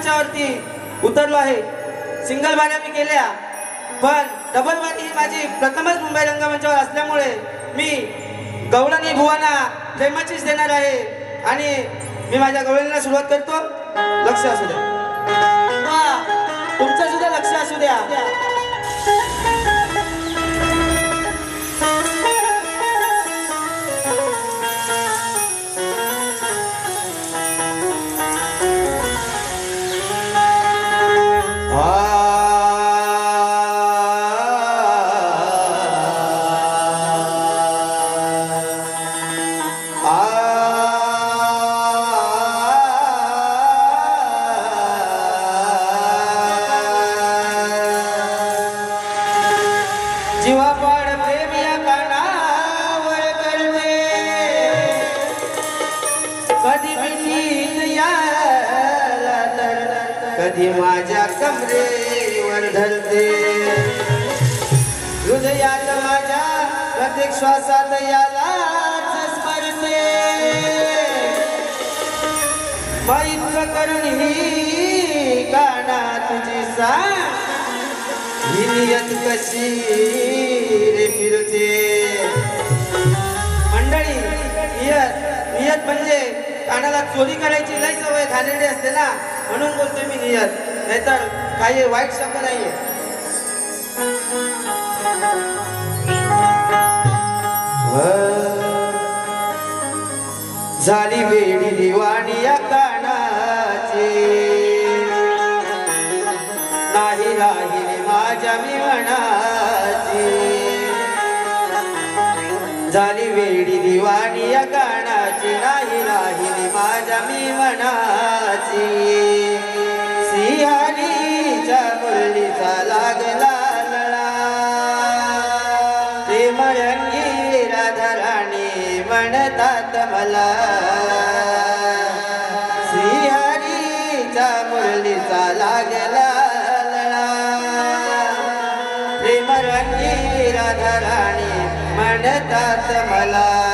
रंगमंचावरती उतरलो आहे। सिंगल बाऱ्या मी केल्या, पण डबल बारी ही माझी प्रथमच मुंबई रंगमंचावर असल्यामुळे मी गवळणी भुवाना प्रेमाचीच देणार आहे आणि मी माझ्या गवळणीला सुरुवात करतो। लक्ष असू द्या, तुमचं सुद्धा लक्ष असू द्या। जीवापाड प्रेम या कानावर करते, कधी मिठीत याला तर कधी माझ्या कमरेवर धरते। हृदयात माझ्या प्रत्येक श्वासात यालाच स्मरते। इतकं करून ही काना तुझी सांग, ही नियत कशी रे फिरते। मंडळी, नियत म्हणजे कानाला चोरी करायची लय सवय झालेली असते ना, म्हणून बोलतोय मी नियत, नाहीतर काही वाईट शब्द नाहीये। झाली वेडी दिवाणी या कानाची, नाही राहिली माझ्या मी मनाची। झाली वेडी दिवाणी या गाण्याची, नाही राहिली माझ्या मी मनाची। सिंहालीच्या मुरलीचा लागला लळा, प्रेम रंगी राधाराणी म्हणतात मला। सिंहालीच्या मुरलीचा लागला प्रेम रंगी राधाराणी म्हणतात मला।